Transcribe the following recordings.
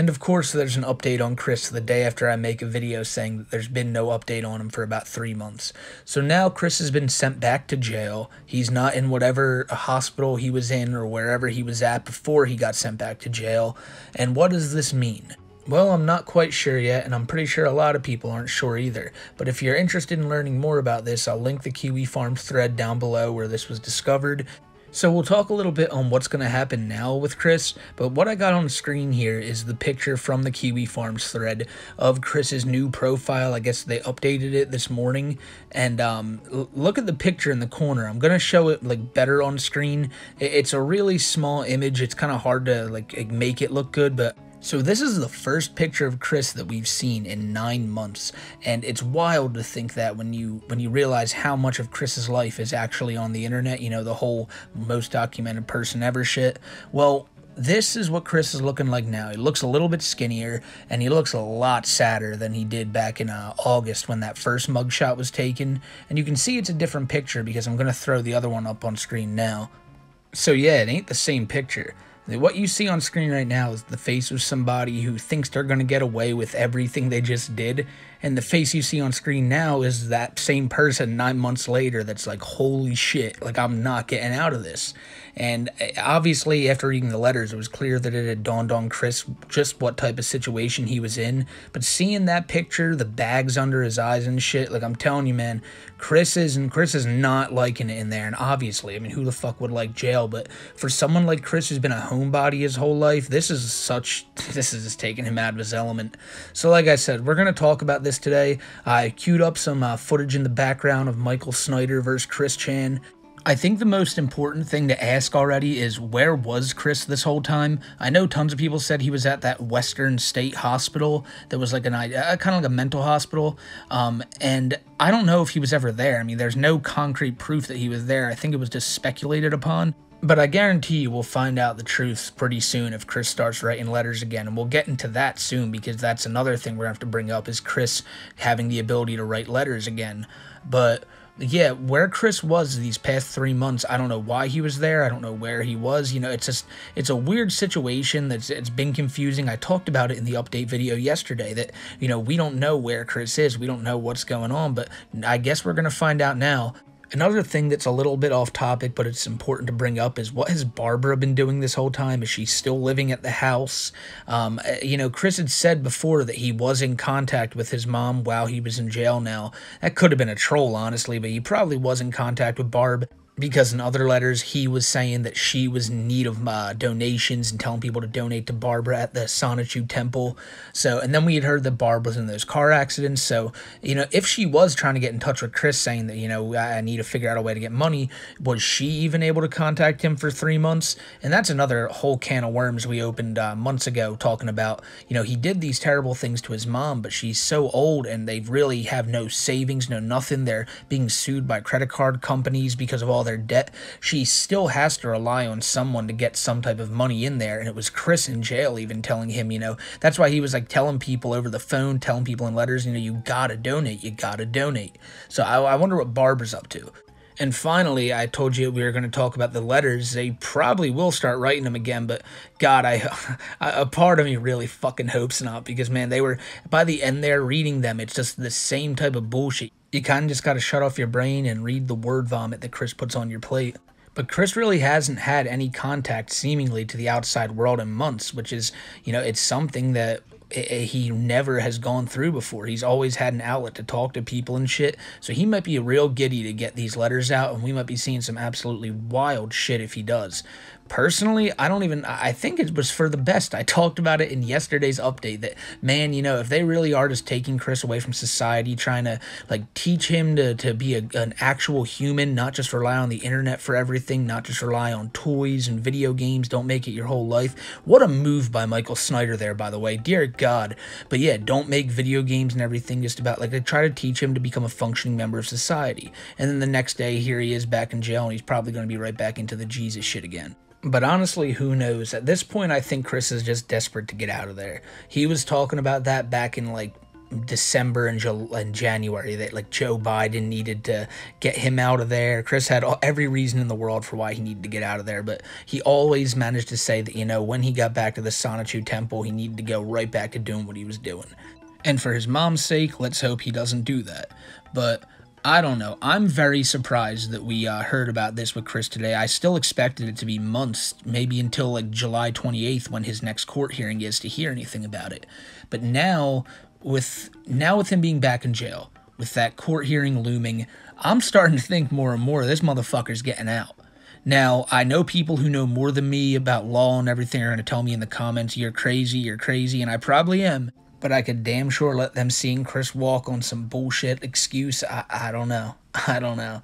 And of course, there's an update on Chris the day after I make a video saying that there's been no update on him for about 3 months. So now Chris has been sent back to jail. He's not in whatever hospital he was in or wherever he was at before he got sent back to jail. And what does this mean? Well, I'm not quite sure yet, and I'm pretty sure a lot of people aren't sure either. But if you're interested in learning more about this, I'll link the Kiwi Farms thread down below where this was discovered. So we'll talk a little bit on what's going to happen now with Chris, but what I got on the screen here is the picture from the Kiwi Farms thread of Chris's new profile. I guess they updated it this morning, and look at the picture in the corner. I'm going to show it like better on screen. It's a really small image. It's kind of hard to like make it look good, but so this is the first picture of Chris that we've seen in 9 months, and it's wild to think that when you realize how much of Chris's life is actually on the internet, you know, the whole most documented person ever shit. Well, this is what Chris is looking like now. He looks a little bit skinnier, and he looks a lot sadder than he did back in August when that first mugshot was taken. And you can see it's a different picture because I'm going to throw the other one up on screen now. So yeah, it ain't the same picture. What you see on screen right now is the face of somebody who thinks they're going to get away with everything they just did. And the face you see on screen now is that same person 9 months later that's like, holy shit, like I'm not getting out of this. And obviously after reading the letters, it was clear that it had dawned on Chris just what type of situation he was in. But seeing that picture, the bags under his eyes and shit, like I'm telling you, man, Chris is not liking it in there. And obviously, I mean, who the fuck would like jail? But for someone like Chris who's been a homebody his whole life, this is just taking him out of his element. So like I said, we're going to talk about this today. I queued up some footage in the background of Michael Snyder versus Chris Chan. I think the most important thing to ask already is, where was Chris this whole time? I know tons of people said he was at that Western State Hospital that was like kind of like a mental hospital, and I don't know if he was ever there. I mean, there's no concrete proof that he was there. I think it was just speculated upon. But I guarantee you we'll find out the truth pretty soon if Chris starts writing letters again, and we'll get into that soon because that's another thing we're going to have to bring up is Chris having the ability to write letters again. But yeah, where Chris was these past 3 months, I don't know why he was there. I don't know where he was. You know, it's a weird situation it's been confusing. I talked about it in the update video yesterday that, you know, we don't know where Chris is. We don't know what's going on, but I guess we're going to find out now. Another thing that's a little bit off topic, but it's important to bring up, is what has Barbara been doing this whole time? Is she still living at the house? You know, Chris had said before that he was in contact with his mom while he was in jail now. That could have been a troll, honestly, but he probably was in contact with Barb, because in other letters he was saying that she was in need of donations and telling people to donate to Barbara at the Sonichu Temple. So, and then we had heard that Barb was in those car accidents. So, you know, if she was trying to get in touch with Chris saying that, you know, I need to figure out a way to get money, was she even able to contact him for 3 months? And that's another whole can of worms we opened months ago, talking about, you know, he did these terrible things to his mom, but she's so old and they really have no savings, no nothing. They're being sued by credit card companies because of all their debt. She still has to rely on someone to get some type of money in there, and it was Chris in jail even telling him, you know, that's why he was like telling people over the phone, telling people in letters, you know, you gotta donate, you gotta donate. So I wonder what Barbara's up to. And finally, I told you we were going to talk about the letters. They probably will start writing them again, but God, a part of me really fucking hopes not, because man, they were, by the end there reading them, it's just the same type of bullshit. You kind of just got to shut off your brain and read the word vomit that Chris puts on your plate. But Chris really hasn't had any contact seemingly to the outside world in months, which is, you know, it's something that he never has gone through before. He's always had an outlet to talk to people and shit, so he might be a real giddy to get these letters out, and we might be seeing some absolutely wild shit if he does. Personally, I think it was for the best. I talked about it in yesterday's update that, man, you know, if they really are just taking Chris away from society, trying to, like, teach him to be an actual human, not just rely on the internet for everything, not just rely on toys and video games, don't make it your whole life. What a move by Michael Snyder there, by the way. Dear God. But yeah, don't make video games and everything just about, like, they try to teach him to become a functioning member of society. And then the next day, here he is back in jail, and he's probably going to be right back into the Jesus shit again. But honestly, who knows? At this point, I think Chris is just desperate to get out of there. He was talking about that back in, like, December and January that like Joe Biden needed to get him out of there. Chris had every reason in the world for why he needed to get out of there, but he always managed to say that, you know, when he got back to the Sonichu Temple, he needed to go right back to doing what he was doing. And for his mom's sake, let's hope he doesn't do that. But I don't know. I'm very surprised that we heard about this with Chris today. I still expected it to be months, maybe until like July 28th when his next court hearing is, to hear anything about it. But now with him being back in jail, with that court hearing looming, I'm starting to think more and more this motherfucker's getting out. Now, I know people who know more than me about law and everything are going to tell me in the comments, you're crazy, and I probably am. But I could damn sure let them seeing Chris walk on some bullshit excuse. I don't know. I don't know.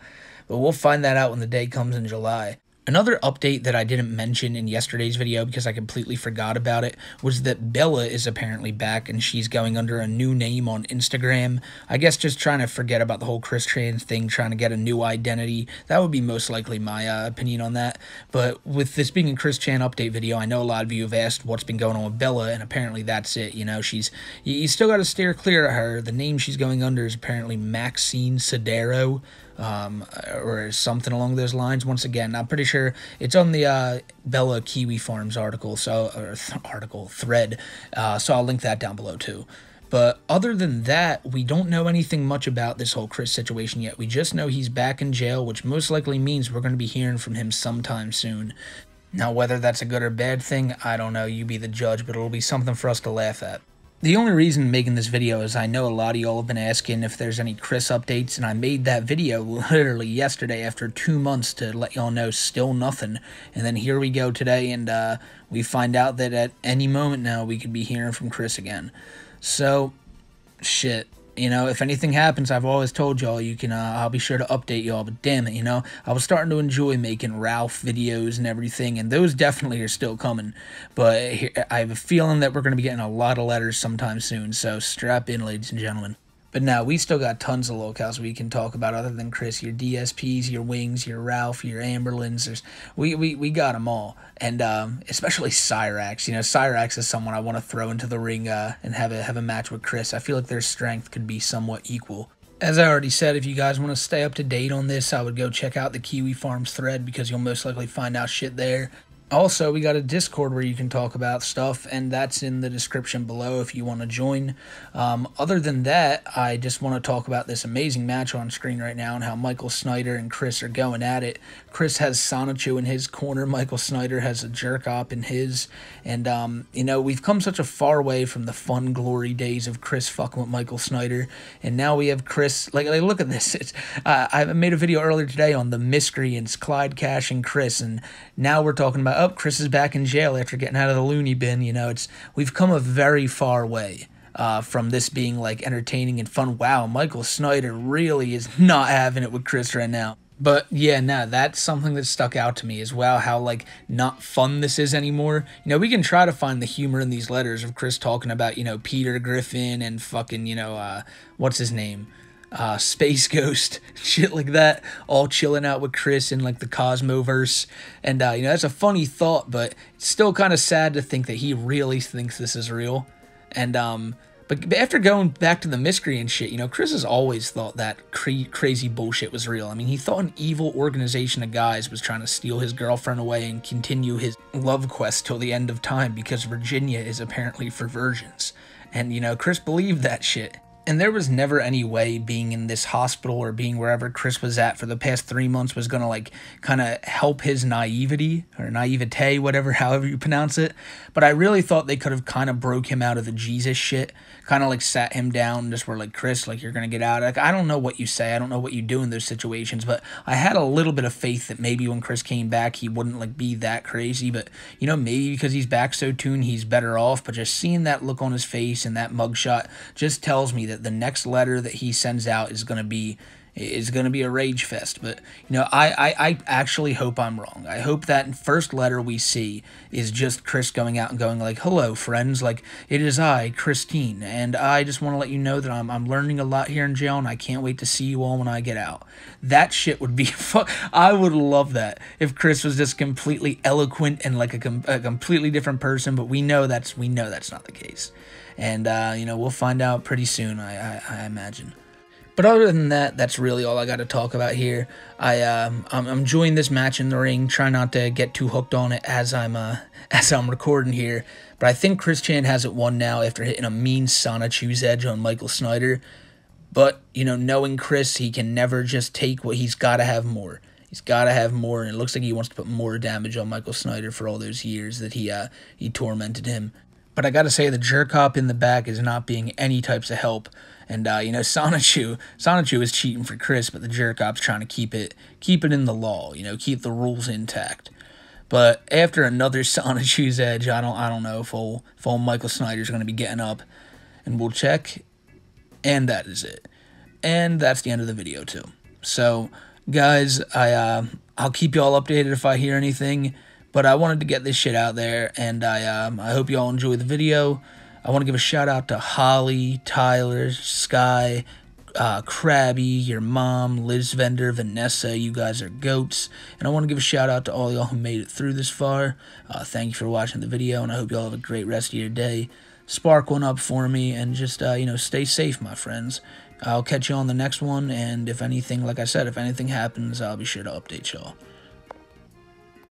But we'll find that out when the day comes in July. Another update that I didn't mention in yesterday's video because I completely forgot about it was that Bella is apparently back and she's going under a new name on Instagram. I guess just trying to forget about the whole Chris Trans thing, trying to get a new identity. That would be most likely my opinion on that. But with this being a Chris Chan update video, I know a lot of you have asked what's been going on with Bella, and apparently that's it. You know, you still got to steer clear of her. The name she's going under is apparently Maxine Sodero. Or something along those lines. Once again, I'm pretty sure it's on the Bella Kiwi Farms article, thread, so I'll link that down below too. But other than that, we don't know anything much about this whole Chris situation yet. We just know he's back in jail, which most likely means we're going to be hearing from him sometime soon. Now, whether that's a good or bad thing, I don't know. You be the judge, but it'll be something for us to laugh at. The only reason I'm making this video is I know a lot of y'all have been asking if there's any Chris updates, and I made that video literally yesterday after 2 months to let y'all know still nothing. And then here we go today, and we find out that at any moment now we could be hearing from Chris again. So, shit. You know, if anything happens, I've always told y'all you can, I'll be sure to update y'all, but damn it, you know, I was starting to enjoy making Ralph videos and everything, and those definitely are still coming, but I have a feeling that we're going to be getting a lot of letters sometime soon, so strap in, ladies and gentlemen. But now, we still got tons of locales we can talk about other than Chris. Your DSPs, your Wings, your Ralph, your Amberlins. We got them all. And especially Cyrax. You know, Cyrax is someone I want to throw into the ring and have a match with Chris. I feel like their strength could be somewhat equal. As I already said, if you guys want to stay up to date on this, I would go check out the Kiwi Farms thread because you'll most likely find out shit there. Also, we got a Discord where you can talk about stuff, and that's in the description below if you want to join. Other than that, I just want to talk about this amazing match on screen right now and how Michael Snyder and Chris are going at it. Chris has Sonichu in his corner, Michael Snyder has a Jerk-Op in his, and, you know, we've come such a far way from the fun, glory days of Chris fucking with Michael Snyder, and now we have Chris, like look at this. I made a video earlier today on the miscreants, Clyde Cash and Chris, and now we're talking about, oh, Chris is back in jail after getting out of the loony bin. You know, we've come a very far way from this being like entertaining and fun. Wow, Michael Snyder really is not having it with Chris right now. But yeah, no, that's something that stuck out to me as well, how like not fun this is anymore. You know, we can try to find the humor in these letters of Chris talking about, you know, Peter Griffin and fucking, you know, what's his name? Space Ghost, shit like that, all chilling out with Chris in like the Cosmoverse, and you know, that's a funny thought, but it's still kind of sad to think that he really thinks this is real. And but after going back to the miscreant shit, you know, Chris has always thought that crazy bullshit was real. I mean, he thought an evil organization of guys was trying to steal his girlfriend away and continue his love quest till the end of time because Virginia is apparently for virgins, and you know, Chris believed that shit. And there was never any way being in this hospital or being wherever Chris was at for the past 3 months was going to, like, kind of help his naivety, or naivete, whatever, however you pronounce it. But I really thought they could have kind of broke him out of the Jesus shit, kind of, like, sat him down and just were like, Chris, like, you're going to get out. Like, I don't know what you say. I don't know what you do in those situations. But I had a little bit of faith that maybe when Chris came back, he wouldn't, like, be that crazy. But, you know, maybe because he's back so soon, he's better off. But just seeing that look on his face and that mugshot just tells me that the next letter that he sends out is going to be It's going to be a rage fest. But, you know, I actually hope I'm wrong. I hope that first letter we see is just Chris going out and going like, hello, friends. Like, it is I, Christine. And I just want to let you know that I'm learning a lot here in jail, and I can't wait to see you all when I get out. That shit would be I would love that if Chris was just completely eloquent and like a completely different person, but we know that's not the case. And, you know, we'll find out pretty soon, I imagine. But other than that, that's really all I got to talk about here. I'm enjoying this match in the ring. Try not to get too hooked on it as I'm recording here. But I think Chris Chan has it won now after hitting a mean Sana Choose Edge on Michael Snyder. But, you know, knowing Chris, he can never just take what he's got to have more. He's got to have more, and it looks like he wants to put more damage on Michael Snyder for all those years that he tormented him. But I got to say, the jerk hop in the back is not being any types of help. And, you know, Sonichu is cheating for Chris, but the jerk hop's trying to keep it in the law, you know, keep the rules intact. But after another Sonichu's edge, I don't know if old Michael Snyder's going to be getting up. And we'll check. And that is it. And that's the end of the video, too. So, guys, I'll keep you all updated if I hear anything. But I wanted to get this shit out there, and I hope you all enjoy the video. I want to give a shout out to Holly, Tyler, Sky, Krabby, your mom, Liz Vendor, Vanessa. You guys are goats. And I want to give a shout out to all y'all who made it through this far. Thank you for watching the video, and I hope y'all have a great rest of your day. Spark one up for me, and just, you know, stay safe, my friends. I'll catch you on the next one, and if anything, like I said, if anything happens, I'll be sure to update y'all.